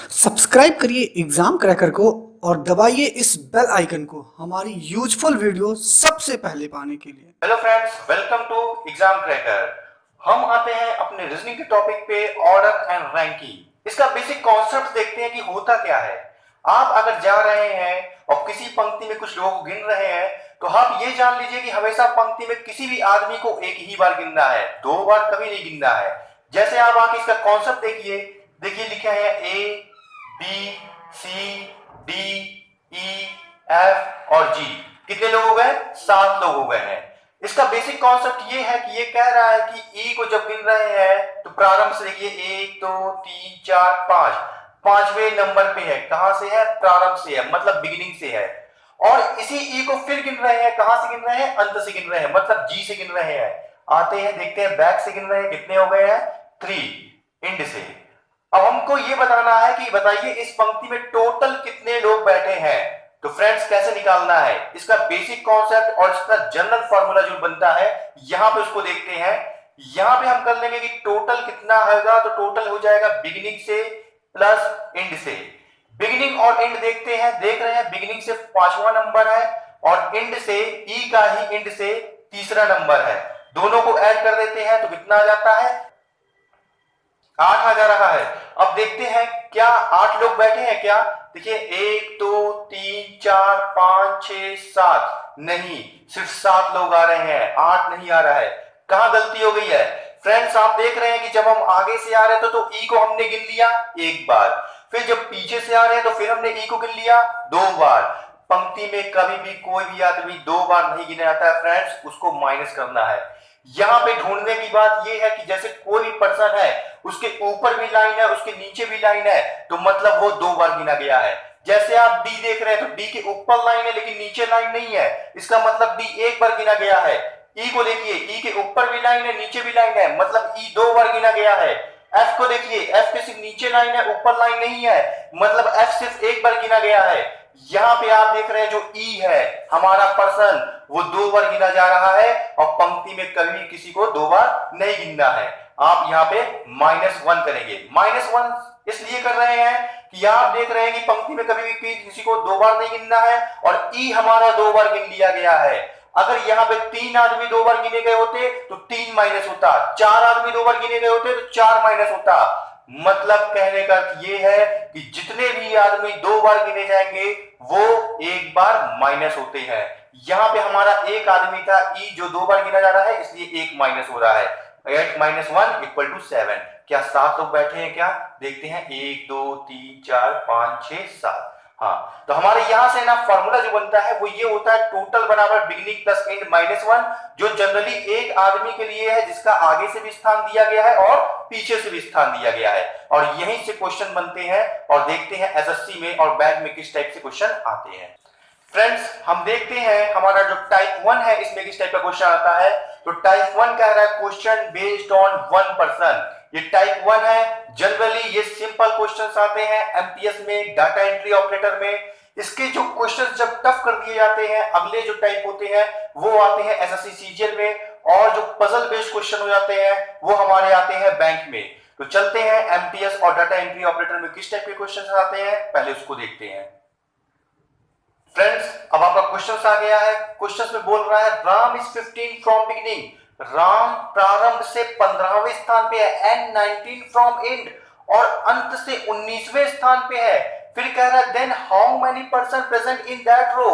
Subscribe करिए exam cracker को और दबाइए इस बेल आइकन को हमारी यूजफुल वीडियो सबसे पहले पाने के लिए। Hello friends, welcome to exam cracker. हम आते हैं अपने रीजनिंग के टॉपिक पे, ऑर्डर एंड रैंकिंग। इसका बेसिक कॉन्सेप्ट देखते हैं कि होता क्या है। आप अगर जा रहे हैं और किसी पंक्ति में कुछ लोग गिन रहे हैं तो आप ये जान लीजिए कि हमेशा पंक्ति में किसी भी आदमी को एक ही बार गिनना है, दो बार कभी नहीं गिनना है। जैसे आप आके इसका कॉन्सेप्ट देखिए, लिखा है A B C D E F और जी। कितने लोग हो गए? 7 लोग हो गए हैं। इसका बेसिक कॉन्सेप्ट ये है कि ये कह रहा है कि ई को जब गिन रहे हैं तो प्रारंभ से देखिए 1 2 3 4 5, पांचवें नंबर पे है। कहां से है? प्रारंभ से है, मतलब बिगिनिंग से है। और इसी ई को फिर गिन रहे हैं। कहां से गिन रहे हैं? अंत से गिन रहे हैं, मतलब जी से गिन रहे हैं। आते हैं, देखते हैं बैक से गिन रहे हैं। कितने हो गए हैं? 3 इंड से। अब हमको ये बताना है कि बताइए इस पंक्ति में टोटल कितने लोग बैठे हैं। तो फ्रेंड्स कैसे निकालना है, इसका बेसिक कॉन्सेप्ट और इसका जनरल फॉर्मूला जो बनता है, यहां पे उसको देखते हैं। यहां पे हम कर लेंगे कि टोटल कितना होगा, तो टोटल हो जाएगा बिगिनिंग से प्लस एंड से। बिगिनिंग और एंड देखते हैं, देख रहे हैं बिगिनिंग से 5वां नंबर है और एंड से ई का ही एंड से तीसरा नंबर है। दोनों को ऐड कर देते हैं तो कितना आ जाता है? 8 आ जा रहा है। अब देखते हैं क्या 8 लोग बैठे हैं क्या। देखिए 1 2 3 4 5 6 7, नहीं, सिर्फ 7 लोग आ रहे हैं, 8 नहीं आ रहा है। कहां गलती हो गई है फ्रेंड्स? आप देख रहे हैं कि जब हम आगे से आ रहे थे तो ई को हमने गिन लिया एक बार, फिर जब पीछे से आ रहे हैं तो फिर हमने ई को गिन लिया 2 बार। पंक्ति में कभी भी कोई भी आदमी 2 बार नहीं गिना जाता है फ्रेंड्स, उसको माइनस करना है। यहां पे ढूंढने की बात यह है कि जैसे कोई भी पर्सन है, उसके ऊपर भी लाइन है, उसके नीचे भी लाइन है, तो मतलब वो 2 बार गिना गया है। जैसे आप डी देख रहे हैं तो डी के ऊपर लाइन है लेकिन नीचे लाइन नहीं है, इसका मतलब डी एक बार गिना गया है। ई को देखिए, ई के ऊपर भी लाइन है, नीचे भी लाइन है, मतलब ई 2 बार गिना गया है। एफ को देखिए, एफ के सिर्फ नीचे लाइन है, ऊपर लाइन नहीं है, मतलब एफ सिर्फ एक बार गिना गया है। यहां पे आप देख रहे हैं जो ई है हमारा पर्सन, वो 2 बार गिना जा रहा है और पंक्ति में कभी किसी को 2 बार नहीं गिनना है। आप यहाँ पे -1 करेंगे। -1 इसलिए कर रहे हैं कि आप देख रहे हैं कि पंक्ति में कभी भी किसी को 2 बार नहीं गिनना है और ई हमारा 2 बार गिन लिया गया है। अगर यहाँ पे 3 आदमी 2 बार गिने गए होते तो 3 माइनस होता, 4 आदमी 2 बार गिने गए होते तो 4 माइनस होता। मतलब कहने का अर्थ ये है कि जितने भी आदमी 2 बार गिने जाएंगे वो एक बार माइनस होते हैं। यहां पे हमारा एक आदमी था ई जो 2 बार गिना जा रहा है, इसलिए एक माइनस हो रहा है। 8 - 1 = 7। क्या 7 लोग बैठे हैं क्या? देखते हैं 1 2 3 4 5 6 7। हाँ, तो हमारे यहां से ना फॉर्मूला जो बनता है वो ये होता है, टोटल बराबर बिगिनिंग प्लस एंड -1, जो जनरली एक आदमी के लिए है जिसका आगे से भी स्थान दिया गया है और पीछे से भी स्थान दिया गया है। और यहीं से क्वेश्चन बनते हैं और देखते हैं एसएससी में और बैग में किस टाइप से क्वेश्चन आते हैं। फ्रेंड्स हम देखते हैं हमारा जो टाइप 1 है इसमें किस टाइप का क्वेश्चन आता है। तो टाइप 1 कह रहा है question based on one person. ये टाइप 1 है। जनरली ये सिंपल क्वेश्चंस आते हैं एमपीएस में, डाटा एंट्री ऑपरेटर में। इसके जो क्वेश्चंस जब टफ कर दिए जाते हैं, अगले जो टाइप होते हैं वो आते हैं एसएससी सीजीएल में, और जो पजल बेस्ड क्वेश्चन हो जाते हैं वो हमारे आते हैं बैंक में। तो चलते हैं एमपीएस और डाटा एंट्री ऑपरेटर में किस टाइप के क्वेश्चंस आते हैं, पहले उसको देखते हैं। फ्रेंड्स अब आपका क्वेश्चन आ गया है। क्वेश्चन में बोल रहा है Ram is 15 from beginning. Ram प्रारंभ से 15वें स्थान पे है, एंड 19 फ्रॉम एंड, और अंत से 19वें स्थान पे है। फिर कह रहा है then how many person present in that row.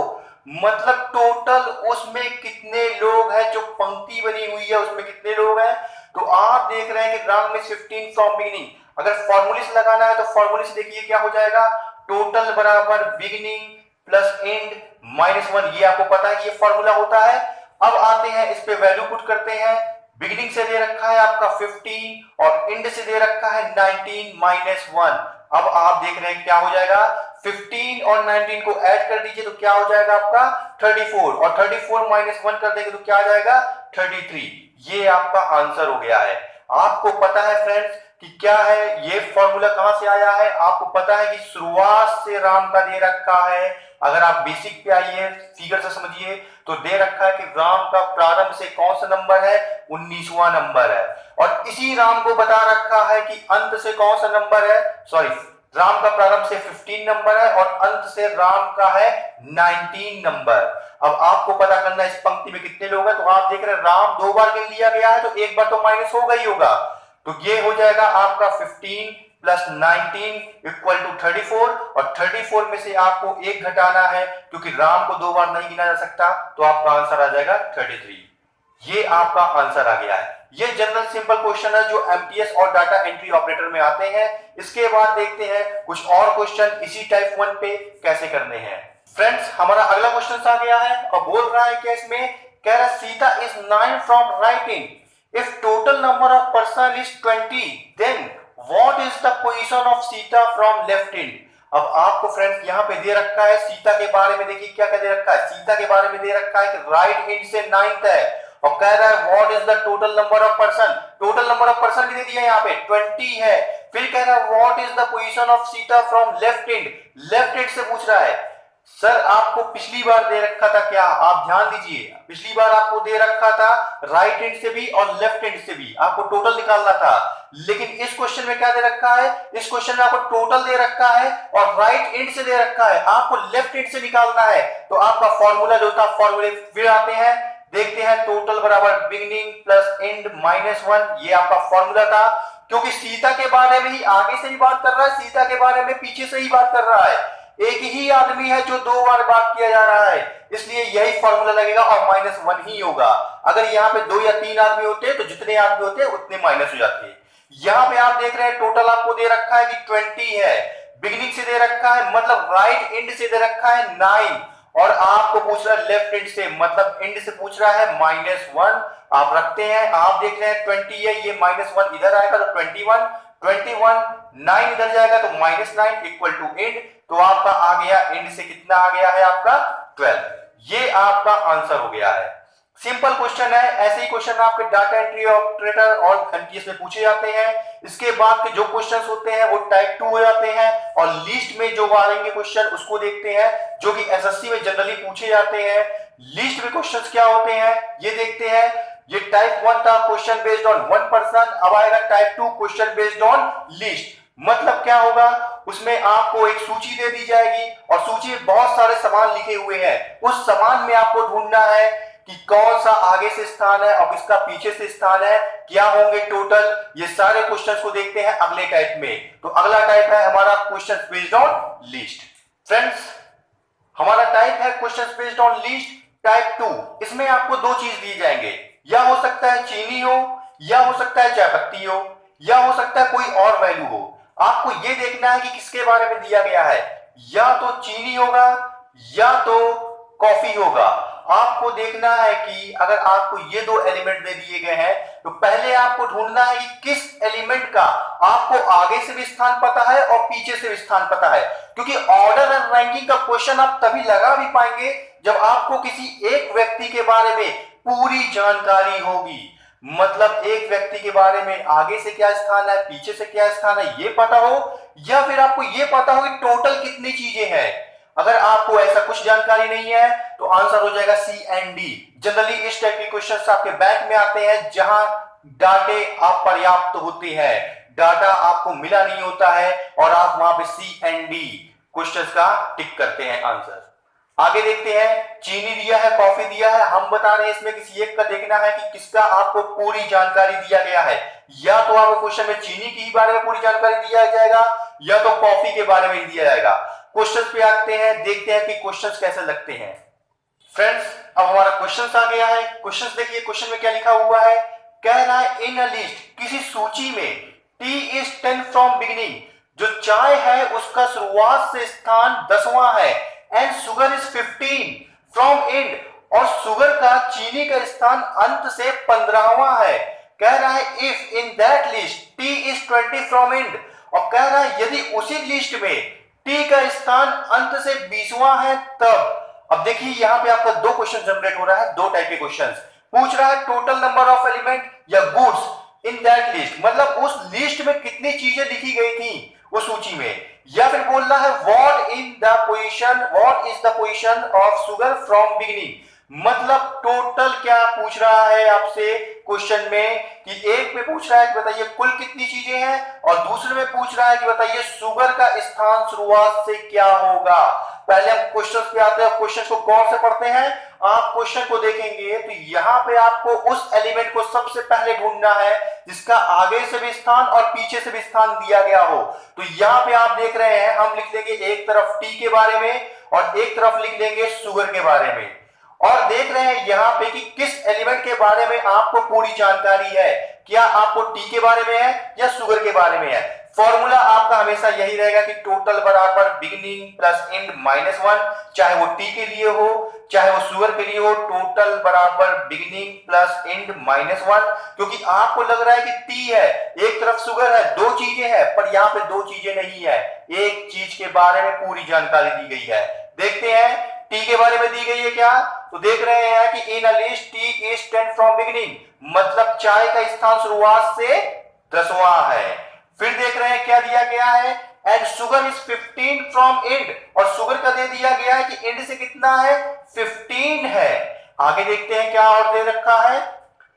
मतलब टोटल उसमें कितने लोग हैं, जो पंक्ति बनी हुई है उसमें कितने लोग हैं। तो आप देख रहे हैं कि राम में 15 फ्रॉम बिगिनिंग। अगर फॉर्मूले से लगाना है तो फॉर्मूले से देखिए क्या हो जाएगा, टोटल बराबर बिगिनिंग प्लस एंड -1। ये आपको पता है कि ये फॉर्मूला होता है। अब आते हैं इस पे वैल्यू पुट करते हैं। बिगिनिंग से दे रखा है आपका 15 और एंड से दे रखा है 19 - 1। अब आप देख रहे हैं क्या हो जाएगा, 15 और 19 को ऐड कर दीजिए तो क्या हो जाएगा आपका 34, और 34 - 1 कर देंगे तो क्या आ जाएगा 33। ये आपका आंसर हो गया है। आपको पता है फ्रेंड्स कि क्या है ये फॉर्मूला कहां से आया है। आपको पता है कि शुरुआत से राम का दे रखा है। अगर आप बेसिक पे आइए, फिगर से समझिए, तो दे रखा है कि राम का प्रारंभ से कौन सा नंबर है, 19वां नंबर है। और इसी राम को बता रखा है कि अंत से कौन सा नंबर है, सॉरी राम का प्रारंभ से 15 नंबर है और अंत से राम का है 19 नंबर। अब आपको पता करना इस पंक्ति में कितने लोग हैं, तो आप देख रहे हैं राम 2 बार गिन लिया गया है, तो एक बार तो माइनस होगा ही होगा, तो ये हो जाएगा आपका 15 प्लस 19 इक्वल टू 34, और 34 में से आपको एक घटाना है क्योंकि राम को 2 बार नहीं गिना जा सकता, तो आपका आंसर आ जाएगा 33। ये आपका आंसर आ गया है। ये जनरल सिंपल क्वेश्चन है जो एमटीएस और डाटा एंट्री ऑपरेटर में आते हैं। इसके बाद देखते हैं कुछ और क्वेश्चन इसी टाइप 1 पे कैसे करने हैं। फ्रेंड्स, हमारा अगला क्वेश्चन आ गया है और बोल रहा है कि इसमें कह रहा है Sita is 9 from right end, if total number of person is 20 then what is the position of Sita from left end. अब आपको फ्रेंड्स यहाँ पे दे रखा है सीता के बारे में, देखिए क्या क्या दे रखा है, सीता के बारे में दे रखा है कि राइट एंड से 9th है और कह रहा है what is the total number of person, total number of person भी दे दिया यहाँ पे 20 है। फिर कह रहा है what is the position of Sita from left and, left and से पूछ रहा है। सर आपको पिछली बार दे रखा था क्या, आप ध्यान दीजिए, पिछली बार आपको दे रखा था राइट एंड से भी और लेफ्ट एंड से भी, आपको टोटल निकालना था। लेकिन इस क्वेश्चन में क्या दे रखा है, इस क्वेश्चन में आपको टोटल दे रखा है और राइट एंड से दे रखा है, आपको लेफ्ट एंड से निकालना है। तो आपका फॉर्मूला जो था, फॉर्मूले फिर आते हैं, देखते हैं टोटल बराबर बिगिनिंग प्लस एंड -1, ये आपका फॉर्मूला था। क्योंकि सीता के बारे में ही आगे से भी बात कर रहा है, सीता के बारे में पीछे से ही बात कर रहा है, एक ही आदमी है जो 2 बार बात किया जा रहा है, इसलिए यही फॉर्मूला लगेगा और -1 ही होगा। अगर यहाँ पे 2 या 3 आदमी होते तो जितने आदमी होते उतने माइनस हो जाते। यहाँ पे आप देख रहे हैं टोटल आपको दे रखा है कि 20 है, बिगिनिंग से दे रखा है मतलब राइट एंड से दे रखा है 9, और आपको पूछ रहा है लेफ्ट एंड से मतलब एंड से पूछ रहा है -1। आप रखते हैं, आप देख रहे हैं 20 है, ये -1 इधर आएगा तो 21, 9 इधर जाएगा तो -9 इक्वल टू एंड, तो आपका आ गया एंड से कितना आ गया है आपका 12। ये आपका आंसर हो गया है। सिंपल क्वेश्चन है, ऐसे ही क्वेश्चन आपके डाटा एंट्री ऑपरेटर और एमटीएस में पूछे जाते हैं। इसके बाद के जो क्वेश्चंस होते हैं वो टाइप 2 हो जाते हैं, और लिस्ट में जो आएंगे क्वेश्चन उसको देखते हैं जो कि एसएससी में जनरली पूछे जाते हैं। लिस्ट में क्वेश्चंस क्या होते हैं ये देखते हैं। ये टाइप 1 था क्वेश्चन बेस्ड ऑन 1 पर्सन, अब आएगा type 2 question based on list. मतलब क्या होगा, उसमें आपको एक सूची दे दी जाएगी और सूची में बहुत सारे सामान लिखे हुए हैं, उस सामान में आपको ढूंढना है कि कौन सा आगे से स्थान है और किसका पीछे से स्थान है, क्या होंगे टोटल। ये सारे क्वेश्चंस को देखते हैं अगले टाइप में। तो अगला टाइप है हमारा question based on list. Friends, हमारा टाइप है question based on list type 2। इसमें आपको 2 चीज दिए जाएंगे, या हो सकता है चीनी हो, या हो सकता है चाय पत्ती हो, या हो सकता है कोई और वैल्यू हो। आपको यह देखना है कि किसके बारे में दिया गया है, या तो चीनी होगा या तो कॉफी होगा। आपको देखना है कि अगर आपको ये 2 एलिमेंट दे दिए गए हैं तो पहले आपको ढूंढना है कि किस एलिमेंट का आपको आगे से भी स्थान पता है और पीछे से भी स्थान पता है, क्योंकि ऑर्डर एंड रैंकिंग का क्वेश्चन आप तभी लगा भी पाएंगे जब आपको किसी एक व्यक्ति के बारे में पूरी जानकारी होगी। मतलब एक व्यक्ति के बारे में आगे से क्या स्थान है, पीछे से क्या स्थान है, ये पता हो, या फिर आपको ये पता हो कि टोटल कितनी चीजें हैं। अगर आपको ऐसा कुछ जानकारी नहीं है तो आंसर हो जाएगा सी एंड डी। जनरली इस टाइप के क्वेश्चंस आपके बैंक में आते हैं जहां डाटे अपर्याप्त होते हैं, डाटा आपको मिला नहीं होता है और आप वहां पे सी एंड डी क्वेश्चंस का टिक करते हैं आंसर। आगे देखते हैं, चीनी दिया है, कॉफी दिया है, हम बता रहे हैं इसमें किसी एक का देखना है कि किसका आपको पूरी जानकारी दिया गया है। या तो आपको क्वेश्चन में चीनी के बारे में पूरी जानकारी दिया जाएगा या तो कॉफी के बारे में दिया जाएगा। क्वेश्चंस पे आते हैं, देखते हैं कि क्वेश्चंस कैसे लगते हैं। फ्रेंड्स, अब हमारा क्वेश्चंस आ गया है। क्वेश्चंस देखिए, क्वेश्चन में क्या लिखा हुआ है, कह रहा है इन अ लिस्ट, किसी सूची में टी इज 10 फ्रॉम बिगिनिंग, जो चाय है उसका शुरुआत से स्थान 10वां है, and sugar is 15 from and, और शुगर का चीनी का स्थान अंत से 15वां है। कह रहा है if in that list tea is 20 from and, और कह रहा है यदि उसी लिस्ट में टी का स्थान अंत से 20वां है तब। अब देखिए यहां पे आपका 2 क्वेश्चन जनरेट हो रहा है, 2 टाइप के क्वेश्चंस पूछ रहा है, टोटल नंबर ऑफ एलिमेंट या गुड्स इन दैट लिस्ट, मतलब उस लिस्ट में कितनी चीजें लिखी गई थी उस सूची में, या फिर बोलना है what is the position of sugar from beginning, मतलब टोटल क्या पूछ रहा है आपसे क्वेश्चन में कि एक में पूछ रहा है कि बताइए कुल कितनी चीजें हैं और दूसरे में पूछ रहा है कि बताइए शुगर का स्थान शुरुआत से क्या होगा। पहले हम क्वेश्चन पे आते हैं, क्वेश्चन को गौर से पढ़ते हैं। आप क्वेश्चन को देखेंगे तो यहाँ पे आपको उस एलिमेंट को सबसे पहले ढूंढना है जिसका आगे से भी स्थान और पीछे से भी स्थान दिया गया हो। तो यहाँ पे आप देख रहे हैं हम लिख लेंगे एक तरफ टी के बारे में और एक तरफ लिख लेंगे शुगर के बारे में, और देख रहे हैं यहाँ पे कि किस एलिमेंट के बारे में आपको पूरी जानकारी है, क्या आपको टी के बारे में है या शुगर के बारे में है। फॉर्मूला आपका हमेशा यही रहेगा कि टोटल बराबर beginning plus and minus one, चाहे वो टी के लिए हो चाहे वो शुगर के लिए हो, टोटल बराबर beginning plus and minus one. क्योंकि आपको लग रहा है कि टी है, एक तरफ शुगर है, दो चीजें हैं, पर यहाँ पे दो चीजें नहीं है, एक चीज के बारे में पूरी जानकारी दी गई है। देखते हैं टी के बारे में दी गई है क्या, तो देख रहे हैं कि in a list tea is 10 from beginning, मतलब चाय का स्थान शुरुआत से 10वां है। फिर देख रहे हैं क्या दिया गया है, and sugar is 15 from and, और शुगर का दे दिया गया है कि एंड से कितना है 15 है। आगे देखते हैं क्या और दे रखा है,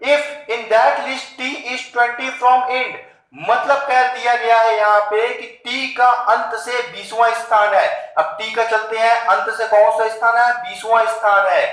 if in that list tea is 20 from and, मतलब कह दिया गया है यहाँ पे कि टी का अंत से 20वां स्थान है। अब टी का चलते हैं, अंत से कौन सा स्थान है, 20वां स्थान है।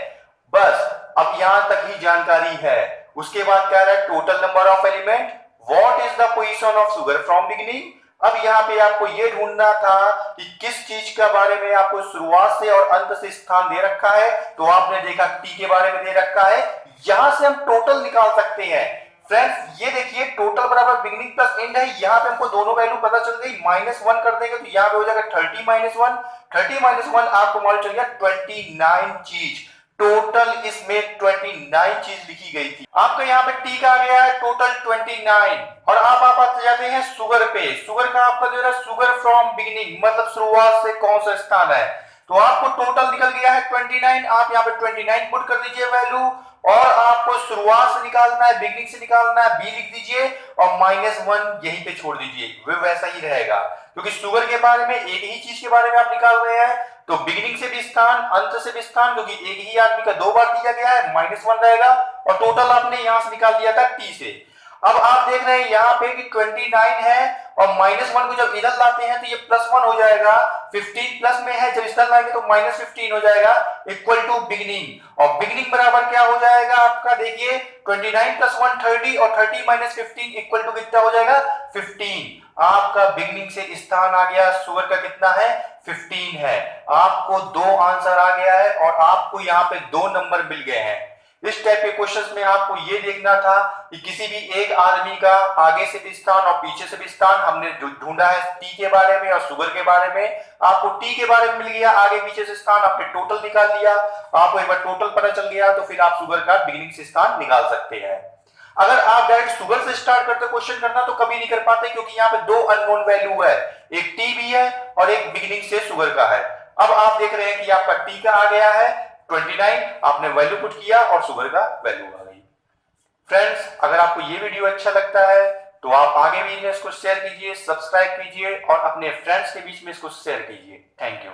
बस अब यहां तक ही जानकारी है। उसके बाद कह रहा है total number of element, what is the position of sugar from beginning. अब यहाँ पे आपको ये ढूंढना था कि किस चीज के बारे में आपको शुरुआत से और अंत से स्थान दे रखा है, तो आपने देखा टी के बारे में दे रखा है। यहां से हम टोटल निकाल सकते हैं। फ्रेंड्स ये देखिए टोटल बराबर बिगिनिंग प्लस एंड है, यहाँ पे हमको दोनों वैल्यू पता चल गई, -1 कर देंगे तो यहाँ पे हो जाएगा 30 - 1, 30 - 1 आपको मालूम चल गया 29 चीज। टोटल इसमें 29 चीज लिखी गई थी। आपका यहाँ पे टी का आ गया है टोटल 29, और आप जाते हैं शुगर पे। शुगर का आपका जो है शुगर फ्रॉम बिगिनिंग, मतलब शुरुआत से कौन सा स्थान है, तो आपको टोटल निकल गया है 29। आप यहाँ पे 29 पुट कर दीजिए वैल्यू, और आपको शुरुआत से निकालना है, बिगिनिंग से निकालना है, बी लिख दीजिए और -1 यहीं पे छोड़ दीजिए, वो वैसा ही रहेगा। क्योंकि शुगर के बारे में एक ही चीज के बारे में आप निकाल रहे हैं, तो बिगिनिंग से भी स्थान अंत से भी स्थान, क्योंकि एक ही आदमी का 2 बार दिया गया है, -1 रहेगा, और टोटल आपने यहां से निकाल दिया था टी से। अब आप देख रहे हैं यहाँ पे कि 29 है, और -1 को जब इधर लाते हैं तो ये +1 हो जाएगा, 15 प्लस में है, जब इधर लाएंगे तो -15 हो जाएगा, इक्वल टू बिगिनिंग। और बिगिनिंग बराबर क्या हो जाएगा आपका, देखिए 29 + 1 30, और 30 - 15 इक्वल टू कितना हो जाएगा 15। आपका बिगिनिंग से स्थान आ गया, शुगर का कितना है 15 है। आपको 2 आंसर आ गया है, और आपको यहाँ पे 2 नंबर मिल गए हैं। इस टाइप के क्वेश्चंस में आपको ये देखना था कि किसी भी एक आदमी का आगे से भी स्थान और पीछे से भी स्थान, हमने ढूंढा है टी के बारे में और शुगर के बारे में। आपको टी के बारे में मिल गया, आगे पीछे से स्थान, आपने टोटल निकाल लिया, आपको एक बार टोटल पता चल गया, तो फिर आप शुगर का बिगिनिंग से स्थान निकाल सकते हैं। अगर आप डायरेक्ट शुगर से स्टार्ट करते क्वेश्चन करना तो कभी नहीं कर पाते, क्योंकि यहाँ पे 2 अननोन वैल्यू है, एक टी भी है और एक बिगिनिंग से शुगर का है। अब आप देख रहे हैं कि आपका टी का आ गया है 29, आपने वैल्यू पुट किया और शुगर का वैल्यू आ गई। फ्रेंड्स अगर आपको ये वीडियो अच्छा लगता है तो आप आगे भी इसको शेयर कीजिए, सब्सक्राइब कीजिए और अपने फ्रेंड्स के बीच में इसको शेयर कीजिए। Thank you.